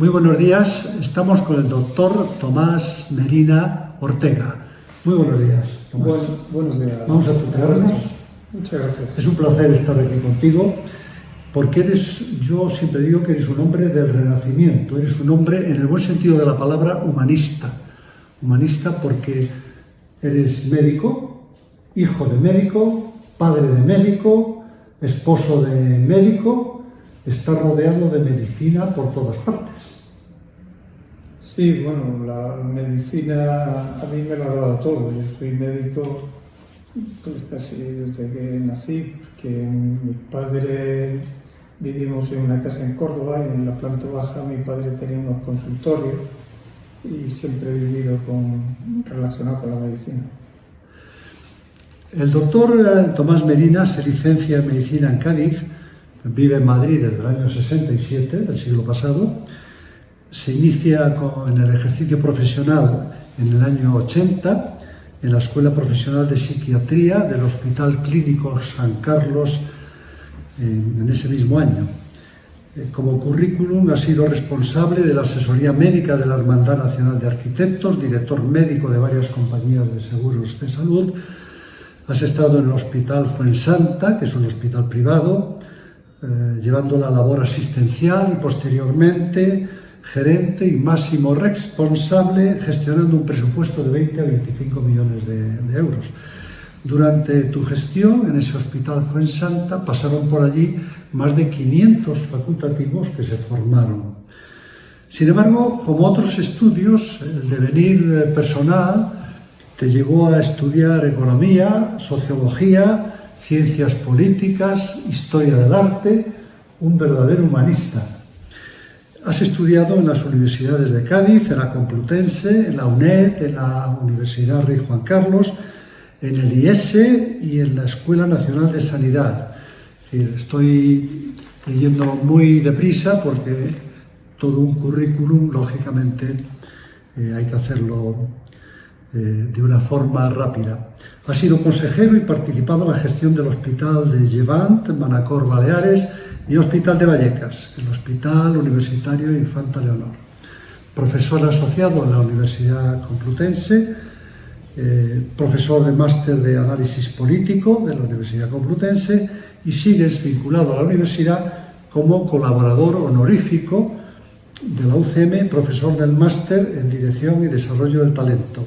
Muy buenos días, estamos con el doctor Tomás Merina Ortega. Muy buenos días, Tomás. Buenos días. Vamos a tutearnos. Muchas gracias. Es un placer estar aquí contigo, porque yo siempre digo que eres un hombre del Renacimiento, eres un hombre en el buen sentido de la palabra humanista. Humanista porque eres médico, hijo de médico, padre de médico, esposo de médico, estás rodeado de medicina por todas partes. Sí, bueno, la medicina a mí me lo ha dado todo. Yo soy médico pues, casi desde que nací, porque mi padre vivimos en una casa en Córdoba y en la planta baja mi padre tenía unos consultorios y siempre he vivido relacionado con la medicina. El doctor Tomás Merina se licencia en medicina en Cádiz, vive en Madrid desde el año 67 del siglo pasado. Se inicia en el ejercicio profesional en el año 80 en la Escuela Profesional de Psiquiatría del Hospital Clínico San Carlos en ese mismo año. Como currículum ha sido responsable de la asesoría médica de la Hermandad Nacional de Arquitectos, director médico de varias compañías de seguros de salud. Has estado en el Hospital Fuensanta, que es un hospital privado, llevando la labor asistencial y posteriormente gerente y máximo responsable, gestionando un presupuesto de 20 a 25 millones de euros. Durante tu gestión en ese hospital Fuensanta pasaron por allí más de 500 facultativos que se formaron. Sin embargo, como otros estudios, el devenir personal te llevó a estudiar economía, sociología, ciencias políticas, historia del arte, un verdadero humanista. Has estudiado en las universidades de Cádiz, en la Complutense, en la UNED, en la Universidad Rey Juan Carlos, en el IES y en la Escuela Nacional de Sanidad. Es decir, estoy leyéndolo muy deprisa porque todo un currículum, lógicamente, hay que hacerlo de una forma rápida. Ha sido consejero y participado en la gestión del Hospital de Llevant, Manacor, Baleares, y Hospital de Vallecas, el Hospital Universitario Infanta Leonor. Profesor asociado en la Universidad Complutense, profesor de máster de análisis político de la Universidad Complutense y sigues vinculado a la universidad como colaborador honorífico de la UCM, profesor del máster en Dirección y Desarrollo del Talento.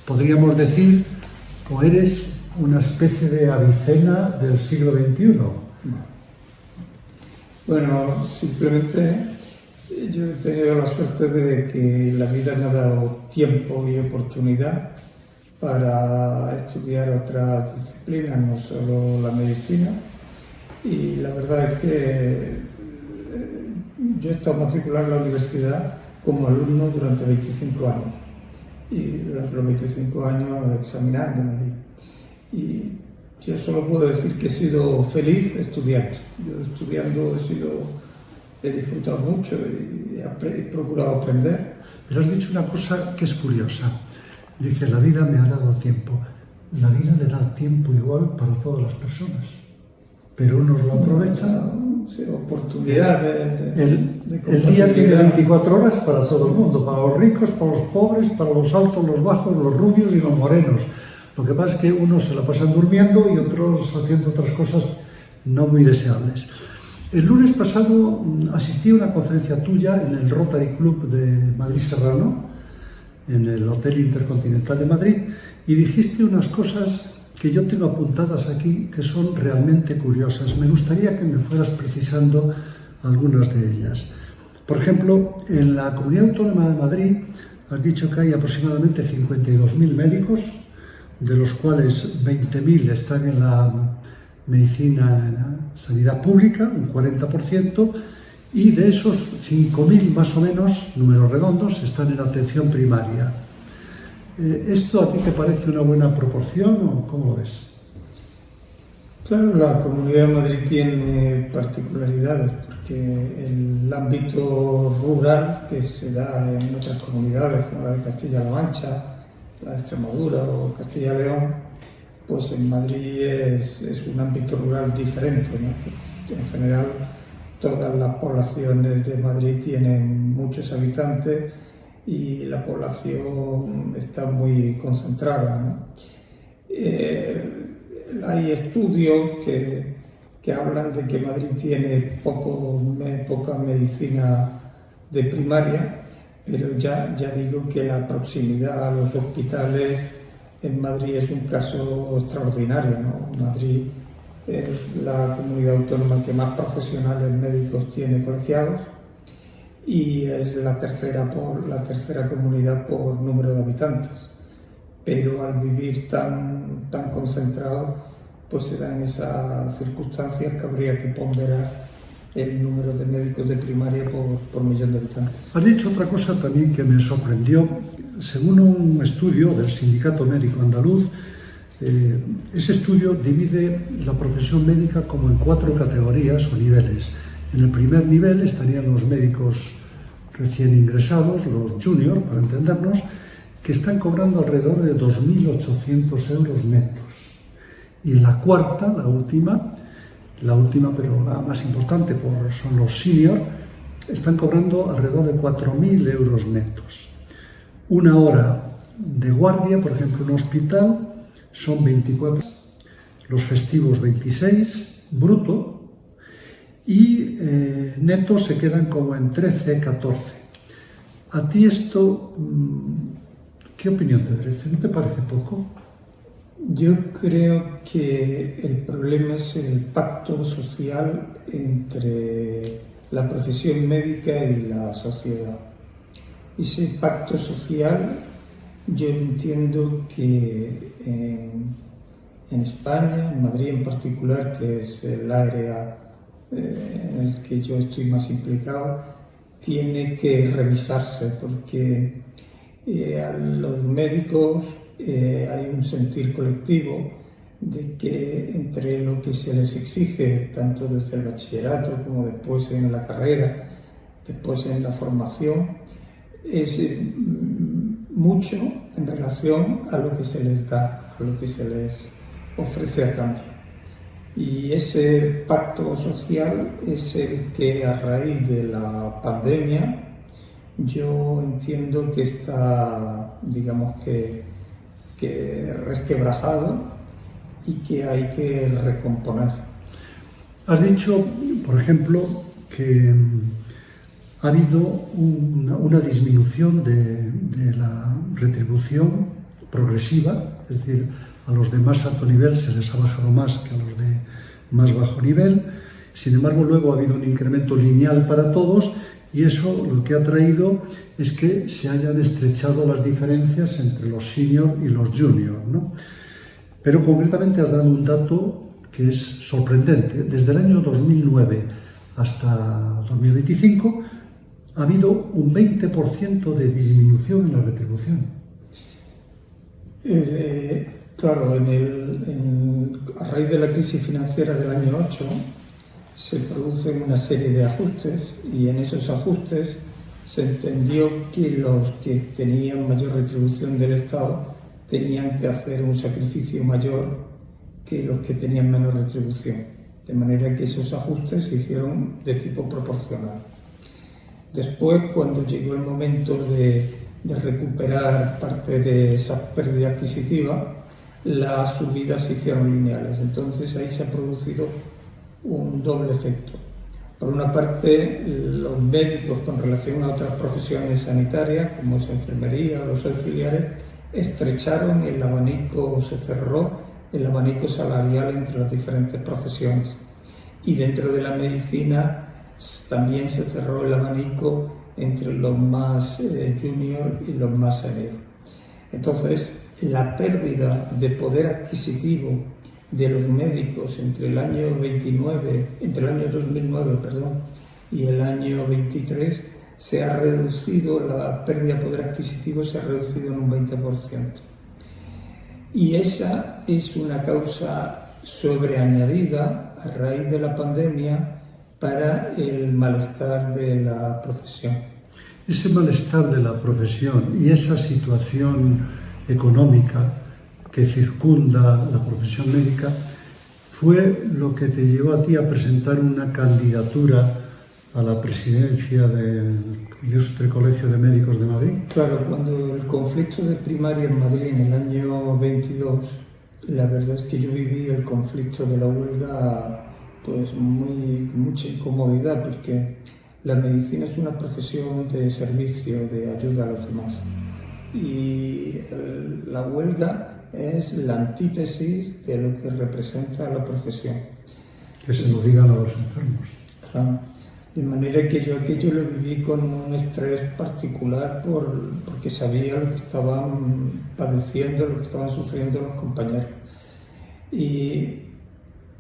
Podríamos decir, o eres una especie de Avicena del siglo XXI. Bueno, simplemente yo he tenido la suerte de que la vida me ha dado tiempo y oportunidad para estudiar otras disciplinas, no solo la medicina. Y la verdad es que yo he estado matriculado en la universidad como alumno durante 25 años. Y durante los 25 años examinándome. Y yo solo puedo decir que he sido feliz estudiando. Yo estudiando he disfrutado mucho y he procurado aprender. Pero has dicho una cosa que es curiosa. Dice, la vida me ha dado tiempo. La vida le da tiempo igual para todas las personas. Pero unos lo aprovechan. Sí, oportunidades. El día tiene 24 horas para todo el mundo. Para los ricos, para los pobres, para los altos, los bajos, los rubios y los morenos. Lo que pasa es que unos se la pasan durmiendo y otros haciendo otras cosas no muy deseables. El lunes pasado asistí a una conferencia tuya en el Rotary Club de Madrid Serrano, en el Hotel Intercontinental de Madrid, y dijiste unas cosas que yo tengo apuntadas aquí que son realmente curiosas. Me gustaría que me fueras precisando algunas de ellas. Por ejemplo, en la Comunidad Autónoma de Madrid has dicho que hay aproximadamente 52.000 médicos, de los cuales 20.000 están en la medicina, en la sanidad pública, un 40%, y de esos 5.000 más o menos, números redondos, están en atención primaria. ¿Esto a ti te parece una buena proporción o cómo lo ves? Claro, la Comunidad de Madrid tiene particularidades porque el ámbito rural que se da en otras comunidades como la de Castilla-La Mancha, la de Extremadura o Castilla-León, pues en Madrid es un ámbito rural diferente, ¿no? En general todas las poblaciones de Madrid tienen muchos habitantes y la población está muy concentrada, ¿no? Hay estudios que hablan de que Madrid tiene poca medicina de primaria, pero ya digo que la proximidad a los hospitales en Madrid es un caso extraordinario, ¿no? Madrid es la comunidad autónoma que más profesionales médicos tiene colegiados y es la tercera comunidad por número de habitantes. Pero al vivir tan concentrados, pues se dan esas circunstancias que habría que ponderar el número de médicos de primaria por millón de habitantes. Has dicho otra cosa también que me sorprendió. Según un estudio del Sindicato Médico Andaluz, ese estudio divide la profesión médica como en 4 categorías o niveles. En el primer nivel estarían los médicos recién ingresados, los juniors, para entendernos, que están cobrando alrededor de 2.800 euros netos. Y en la cuarta, la última pero la más importante, son los seniors, están cobrando alrededor de 4.000 euros netos. Una hora de guardia, por ejemplo, en un hospital, son 24, los festivos 26, bruto, y netos se quedan como en 13, 14. ¿A ti esto, qué opinión te merece? ¿No te parece poco? Yo creo que el problema es el pacto social entre la profesión médica y la sociedad. Ese pacto social, yo entiendo que en España, en Madrid en particular, que es el área en el que yo estoy más implicado, tiene que revisarse porque a los médicos hay un sentir colectivo de que entre lo que se les exige, tanto desde el bachillerato como después en la carrera, después en la formación, es mucho en relación a lo que se les da, a lo que se les ofrece a cambio. Y ese pacto social es el que a raíz de la pandemia yo entiendo que está, digamos que resquebrajado y que hay que recomponer. Has dicho, por ejemplo, que ha habido una disminución de la retribución progresiva, es decir, a los de más alto nivel se les ha bajado más que a los de más bajo nivel. Sin embargo, luego ha habido un incremento lineal para todos y eso lo que ha traído es que se hayan estrechado las diferencias entre los senior y los junior, ¿no? Pero concretamente has dado un dato que es sorprendente. Desde el año 2009 hasta 2025 ha habido un 20% de disminución en la retribución. Claro, a raíz de la crisis financiera del año 8 se producen una serie de ajustes y en esos ajustes se entendió que los que tenían mayor retribución del Estado tenían que hacer un sacrificio mayor que los que tenían menos retribución, de manera que esos ajustes se hicieron de tipo proporcional. Después, cuando llegó el momento de recuperar parte de esa pérdida adquisitiva, las subidas se hicieron lineales. Entonces ahí se ha producido un doble efecto. Por una parte, los médicos con relación a otras profesiones sanitarias, como es enfermería o los auxiliares, estrecharon el abanico, se cerró el abanico salarial entre las diferentes profesiones. Y dentro de la medicina también se cerró el abanico entre los más junior y los más senior. Entonces, la pérdida de poder adquisitivo de los médicos entre el año 2009 y el año 23 se ha reducido, la pérdida de poder adquisitivo se ha reducido en un 20%. Y esa es una causa sobreañadida a raíz de la pandemia para el malestar de la profesión. Ese malestar de la profesión y esa situación económica que circunda la profesión médica fue lo que te llevó a ti a presentar una candidatura a la presidencia del Ilustre Colegio de Médicos de Madrid? Claro, cuando el conflicto de primaria en Madrid en el año 22, la verdad es que yo viví el conflicto de la huelga pues con mucha incomodidad, porque la medicina es una profesión de servicio, de ayuda a los demás. Y la huelga es la antítesis de lo que representa la profesión. Que se lo digan a los enfermos. Claro. De manera que yo aquello lo viví con un estrés particular porque sabía lo que estaban padeciendo, lo que estaban sufriendo los compañeros. Y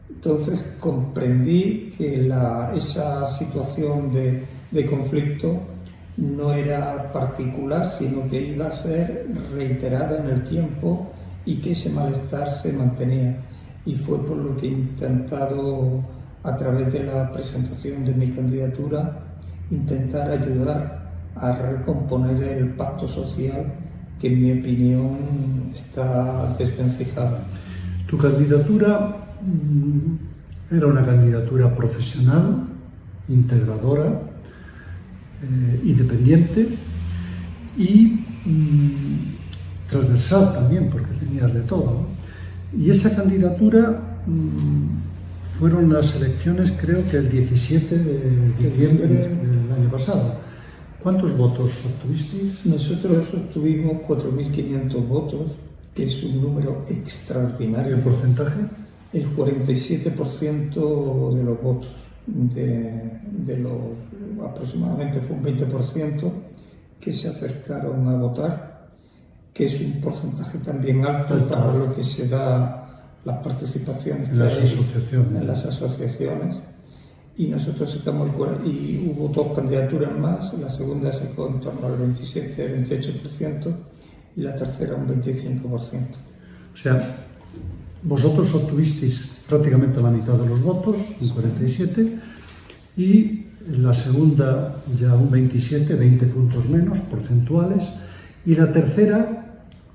entonces comprendí que esa situación de conflicto no era particular, sino que iba a ser reiterada en el tiempo y que ese malestar se mantenía. Y fue por lo que he intentado, a través de la presentación de mi candidatura, intentar ayudar a recomponer el pacto social que, en mi opinión, está desvencijado. Tu candidatura era una candidatura profesional, integradora, independiente y transversal también, porque tenías de todo, ¿no? Y esa candidatura fueron las elecciones, creo que el 17 de diciembre del año pasado. ¿Cuántos votos obtuvisteis? Nosotros obtuvimos 4.500 votos, que es un número extraordinario. ¿El porcentaje? El 47% de los votos, aproximadamente fue un 20% que se acercaron a votar, que es un porcentaje también alto para lo que se da las participaciones en las asociaciones. Y nosotros sacamos y hubo dos candidaturas más, la segunda sacó en torno al 27-28% y la tercera un 25%. O sea, vosotros obtuvisteis prácticamente la mitad de los votos, un 47%, y la segunda ya un 27, 20 puntos menos porcentuales, y la tercera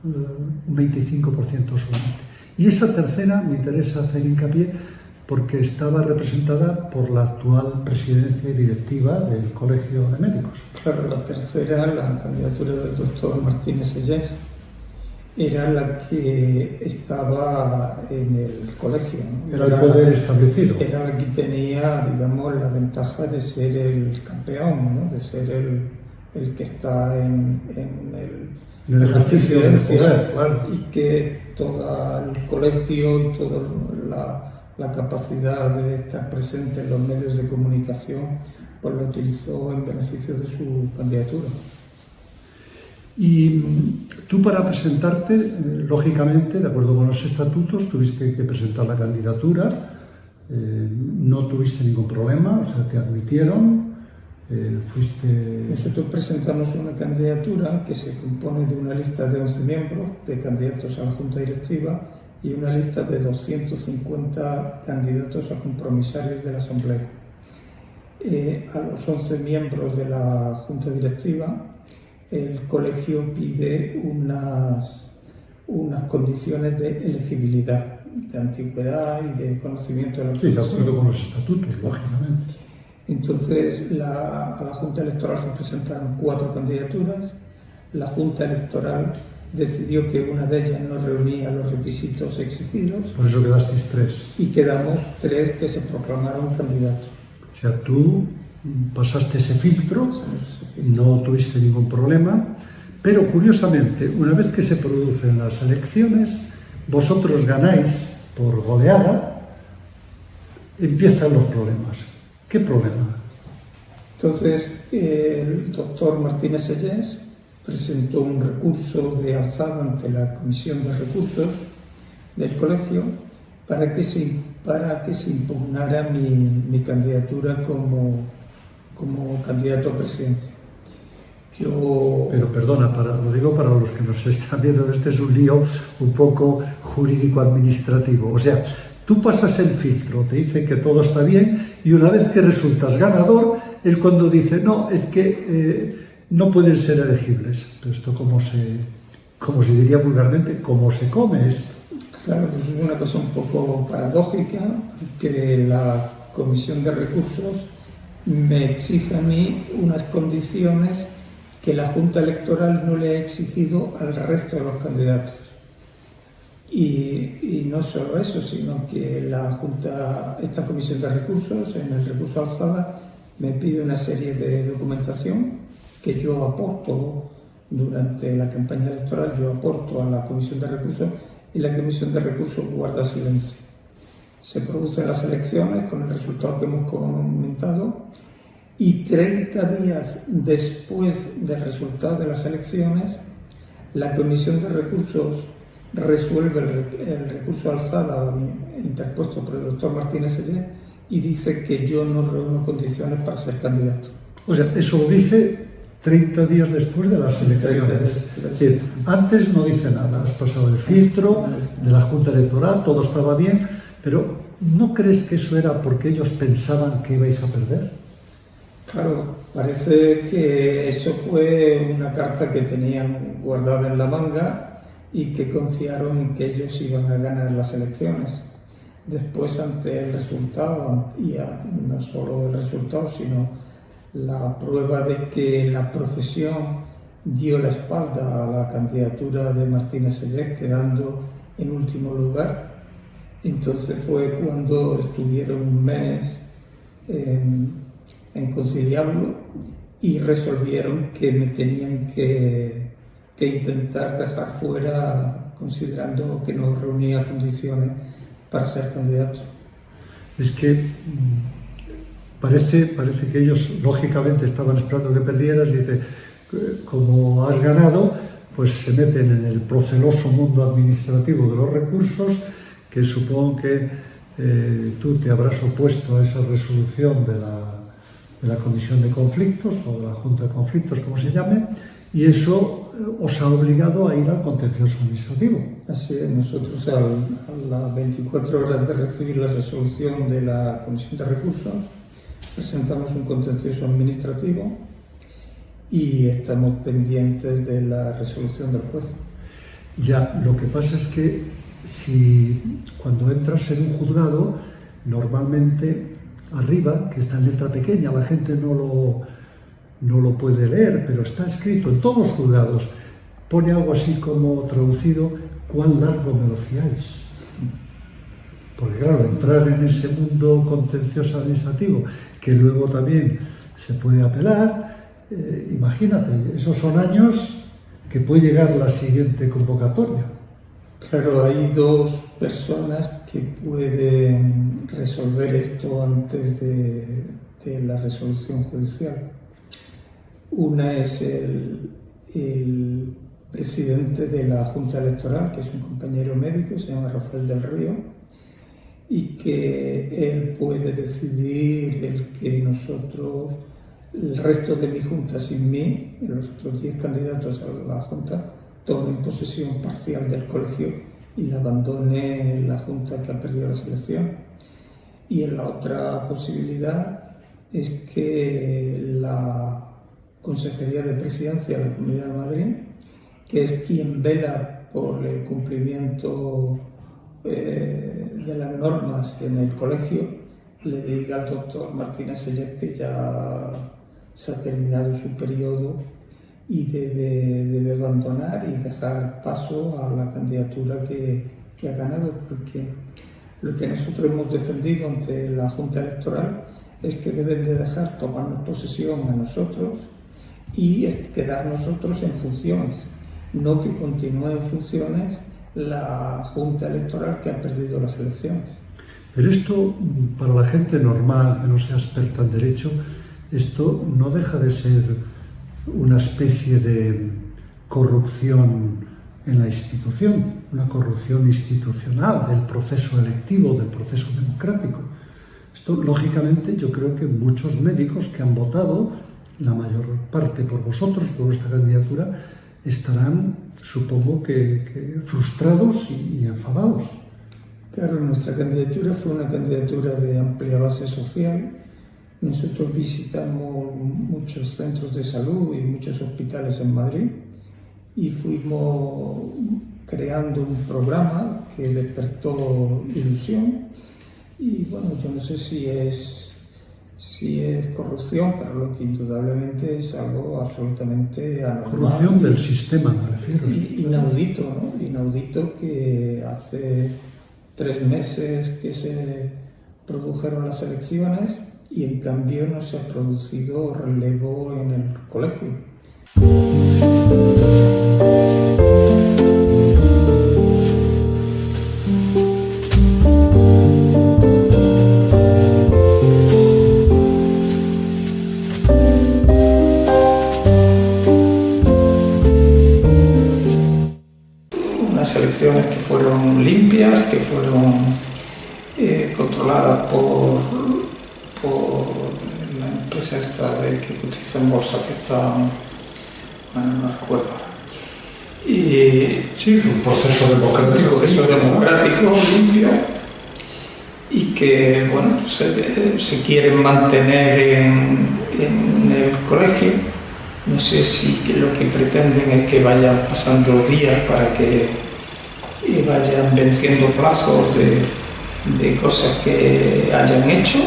un 25% solamente. Y esa tercera me interesa hacer hincapié porque estaba representada por la actual presidencia y directiva del Colegio de Médicos. Claro, la tercera, la candidatura del doctor Martínez Sellés, era la que estaba en el colegio, ¿no? Era el poder establecido. Era la que tenía, digamos, la ventaja de ser el campeón, ¿no? De ser el que está en el ejercicio del poder, claro. Y que todo el colegio y toda la capacidad de estar presente en los medios de comunicación, pues lo utilizó en beneficio de su candidatura. Y tú, para presentarte, lógicamente, de acuerdo con los estatutos, tuviste que presentar la candidatura, no tuviste ningún problema, o sea, te admitieron, Nosotros presentamos una candidatura que se compone de una lista de 11 miembros, de candidatos a la Junta Directiva, y una lista de 250 candidatos a compromisarios de la Asamblea. A los 11 miembros de la Junta Directiva, el colegio pide unas condiciones de elegibilidad, de antigüedad y de conocimiento de la profesión. Sí, de acuerdo con los estatutos, lógicamente. Entonces, a la Junta Electoral se presentaron 4 candidaturas. La Junta Electoral decidió que una de ellas no reunía los requisitos exigidos. Por eso quedasteis 3. Y quedamos 3 que se proclamaron candidatos. O sea, tú pasaste ese filtro, no tuviste ningún problema, pero curiosamente, una vez que se producen las elecciones, vosotros ganáis por goleada, empiezan los problemas. ¿Qué problema? Entonces, el doctor Martínez Sellés presentó un recurso de alzada ante la Comisión de Recursos del colegio para que se impugnara mi candidatura como candidato a presidente. Pero perdona, lo digo para los que nos están viendo, este es un lío un poco jurídico-administrativo. O sea, tú pasas el filtro, te dice que todo está bien, y una vez que resultas ganador es cuando dice, no, es que no pueden ser elegibles. Pero esto, como se diría vulgarmente, ¿cómo se come esto? Claro, pues es una cosa un poco paradójica, porque la Comisión de Recursos me exige a mí unas condiciones que la Junta Electoral no le ha exigido al resto de los candidatos. Y no solo eso, sino que esta comisión de recursos, en el recurso alzada, me pide una serie de documentación que yo aporto durante la campaña electoral, yo aporto a la comisión de recursos y la comisión de recursos guarda silencio. Se producen las elecciones con el resultado que hemos comentado y 30 días después del resultado de las elecciones, la comisión de recursos resuelve el recurso alzada interpuesto por el doctor Martínez Sellés y dice que yo no reúno condiciones para ser candidato. O sea, eso lo dice 30 días después de las elecciones. Antes no dice nada, has pasado el filtro de la Junta Electoral, todo estaba bien, pero ¿no crees que eso era porque ellos pensaban que ibais a perder? Claro, parece que eso fue una carta que tenían guardada en la manga y que confiaron en que ellos iban a ganar las elecciones. Después, ante el resultado, y no solo el resultado, sino la prueba de que la profesión dio la espalda a la candidatura de Martínez Sellés, quedando en último lugar, entonces fue cuando estuvieron un mes en conciliarlo y resolvieron que me tenían que intentar dejar fuera, considerando que no reunía condiciones para ser candidato. Es que parece que ellos lógicamente estaban esperando que perdieras y dice, como has ganado, pues se meten en el proceloso mundo administrativo de los recursos, que supongo que tú te habrás opuesto a esa resolución de la Comisión de Conflictos o de la Junta de Conflictos, como se llame, y eso os ha obligado a ir al contencioso administrativo. Así es, nosotros a las 24 horas de recibir la resolución de la Comisión de Recursos presentamos un contencioso administrativo y estamos pendientes de la resolución del juez. Ya, lo que pasa es que si cuando entras en un juzgado, normalmente arriba, que está en letra pequeña, la gente no lo puede leer, pero está escrito en todos los juzgados, pone algo así como traducido, ¿cuán largo me lo fiáis? Porque claro, entrar en ese mundo contencioso administrativo, que luego también se puede apelar, imagínate, esos son años que puede llegar la siguiente convocatoria. Claro, hay dos personas que pueden resolver esto antes de la resolución judicial. Una es el presidente de la Junta Electoral, que es un compañero médico, se llama Rafael del Río, y que él puede decidir el que nosotros, el resto de mi Junta sin mí, los otros 10 candidatos a la Junta, tomen posesión parcial del colegio y la abandone la Junta que ha perdido la selección. Y en la otra posibilidad es que la Consejería de Presidencia de la Comunidad de Madrid, que es quien vela por el cumplimiento de las normas en el colegio, le diga al doctor Martínez Sellés que ya se ha terminado su periodo y debe abandonar y dejar paso a la candidatura que ha ganado, porque lo que nosotros hemos defendido ante la Junta Electoral es que deben de dejar tomarnos posesión a nosotros y quedar nosotros en funciones, no que continúe en funciones la Junta Electoral que ha perdido las elecciones. Pero esto, para la gente normal, que no sea experta en derecho, esto no deja de ser una especie de corrupción en la institución, una corrupción institucional del proceso electivo, del proceso democrático. Esto, lógicamente, yo creo que muchos médicos que han votado, la mayor parte por vosotros, por vuestra candidatura, estarán, supongo que frustrados y enfadados. Claro, nuestra candidatura fue una candidatura de amplia base social. Nosotros visitamos muchos centros de salud y muchos hospitales en Madrid y fuimos creando un programa que despertó ilusión. Y bueno, yo no sé si es si es corrupción, pero lo que indudablemente es algo absolutamente anormal. Corrupción del sistema, me refiero. Inaudito, ¿no? Inaudito que hace 3 meses que se produjeron las elecciones y en cambio no se ha producido relevo en el colegio. Elecciones que fueron limpias, que fueron controladas por la empresa esta que cotiza en bolsa, que está, bueno, no recuerdo ahora. Y sí, un proceso democrático, limpio, y que, bueno, se quieren mantener en el colegio. No sé si lo que pretenden es que vayan pasando días para que vayan venciendo plazos de cosas que hayan hecho.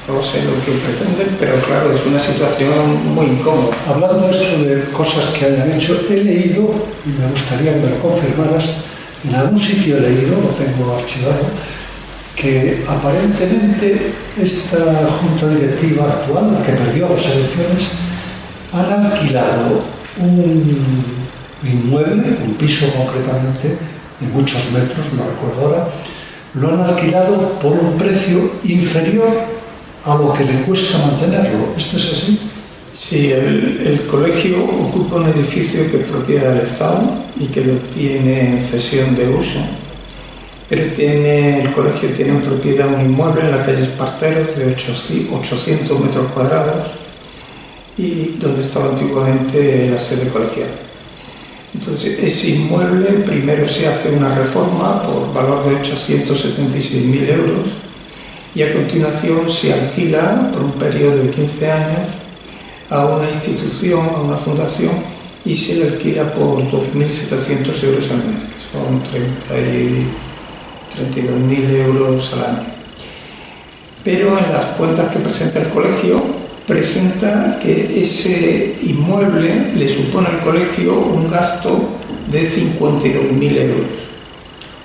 No sé lo que pretenden, pero claro, es una situación muy incómoda. Hablando de esto de cosas que hayan hecho, he leído, y me gustaría que me lo confirmaras, en algún sitio he leído, lo tengo archivado, que aparentemente esta junta directiva actual, la que perdió las elecciones, han alquilado un inmueble, un piso concretamente, de muchos metros, no recuerdo ahora, lo han alquilado por un precio inferior a lo que le cuesta mantenerlo. ¿Esto es así? Sí, el colegio ocupa un edificio que es propiedad del Estado y que lo tiene en cesión de uso, pero el colegio tiene en propiedad un inmueble en la calle Esparteros de 800 metros cuadrados y donde estaba antiguamente la sede colegial. Entonces, ese inmueble primero se hace una reforma por valor de 876.000 euros y a continuación se alquila por un periodo de 15 años a una institución, a una fundación, y se le alquila por 2.700 euros al mes, que son 32.000 euros al año. Pero en las cuentas que presenta el colegio, presenta que ese inmueble le supone al colegio un gasto de 52.000 euros.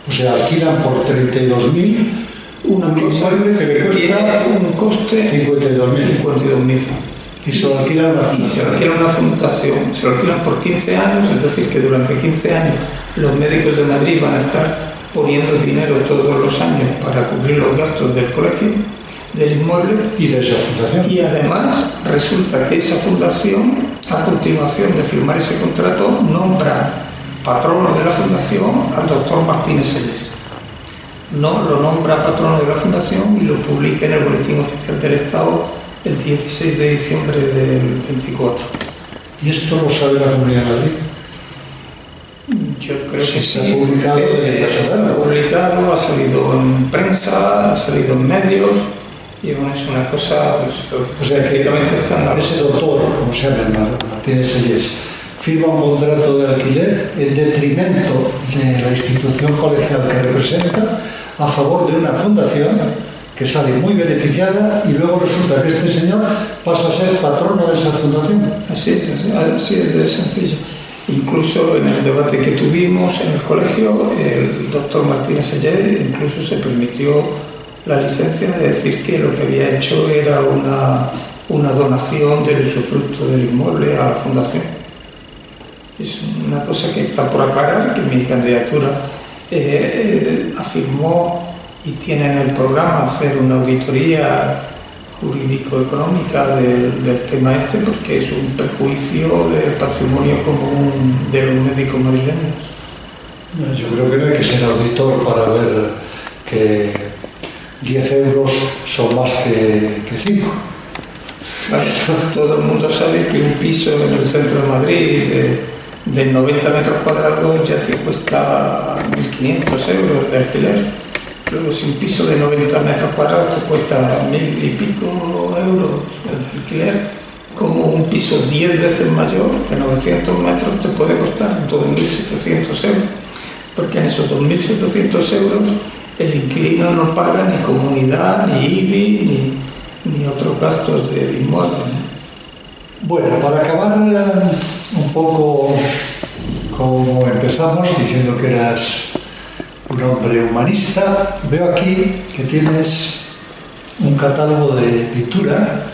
O sea, alquilan por 32.000 un inmueble que le cuesta un coste 52.000. Y se lo alquilan una fundación. Se lo alquilan por 15 años, es decir, que durante 15 años los médicos de Madrid van a estar poniendo dinero todos los años para cubrir los gastos del colegio, del inmueble y de esa fundación. Y además resulta que esa fundación, a continuación de firmar ese contrato, nombra patrono de la fundación al doctor Martínez Sellés. No lo nombra patrono de la fundación y lo publica en el Boletín Oficial del Estado el 16 de diciembre del 24. ¿Y esto lo sabe la Comunidad de Madrid? Yo creo que sí. ¿Se ha publicado en está publicado, ha salido en prensa, ha salido en medios. Y bueno, es una cosa, pues, o sea, que ese doctor, como se llama, Martínez Sellés, firma un contrato de alquiler en detrimento de la institución colegial que representa, a favor de una fundación que sale muy beneficiada, y luego resulta que este señor pasa a ser patrono de esa fundación. Así es de sencillo. Incluso en el debate que tuvimos en el colegio, el doctor Martínez Sellés incluso se permitió la licencia de decir que lo que había hecho era una donación del usufructo del inmueble a la fundación. Es una cosa que está por aclarar, que mi candidatura afirmó y tiene en el programa hacer una auditoría jurídico-económica del tema este, porque es un perjuicio del patrimonio común de los médicos madrileños. Yo creo que no hay que ser auditor para ver que 10 euros son más que 5. Claro, todo el mundo sabe que un piso en el centro de Madrid de 90 metros cuadrados ya te cuesta 1.500 euros de alquiler. Luego, si un piso de 90 metros cuadrados te cuesta 1.000 y pico euros de alquiler, como un piso 10 veces mayor, de 900 metros, te puede costar 2.700 euros. Porque en esos 2.700 euros el inquilino no paga ni comunidad, ni IBI, ni otros gastos del inmueble. Bueno, para acabar un poco como empezamos, diciendo que eras un hombre humanista, veo aquí que tienes un catálogo de pintura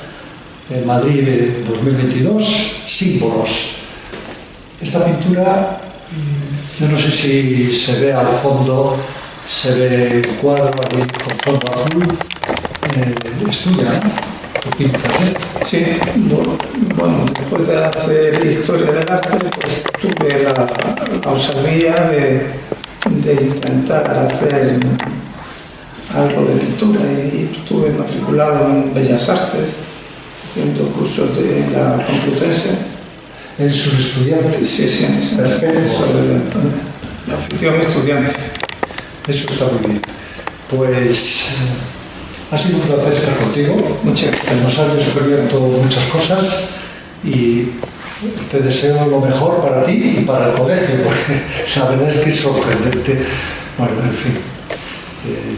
en Madrid de 2022, símbolos. Esta pintura, yo no sé si se ve al fondo, se ve un cuadro aquí con fondo azul, es tuya, ¿no? ¿Tú pintas esto? Sí, bueno, después de hacer historia del arte, pues tuve la osadía de intentar hacer algo de pintura y estuve matriculado en Bellas Artes, haciendo cursos de la Complutense. ¿Eres un estudiante? Sí, Perfecto. sobre la afición estudiante. Eso está muy bien. Pues ha sido un placer estar contigo. Muchas gracias. Nos has descubierto muchas cosas y te deseo lo mejor para ti y para el colegio, porque la verdad es que es sorprendente. Bueno, en fin,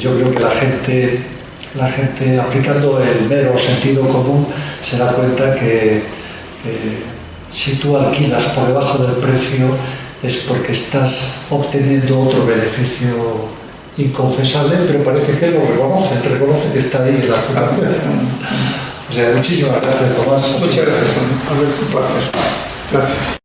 yo creo que la gente aplicando el mero sentido común se da cuenta que si tú alquilas por debajo del precio es porque estás obteniendo otro beneficio inconfesable, pero parece que lo reconoce que está ahí en la fundación. O sea, muchísimas gracias, Tomás. Muchas gracias, Alberto, un placer. Gracias.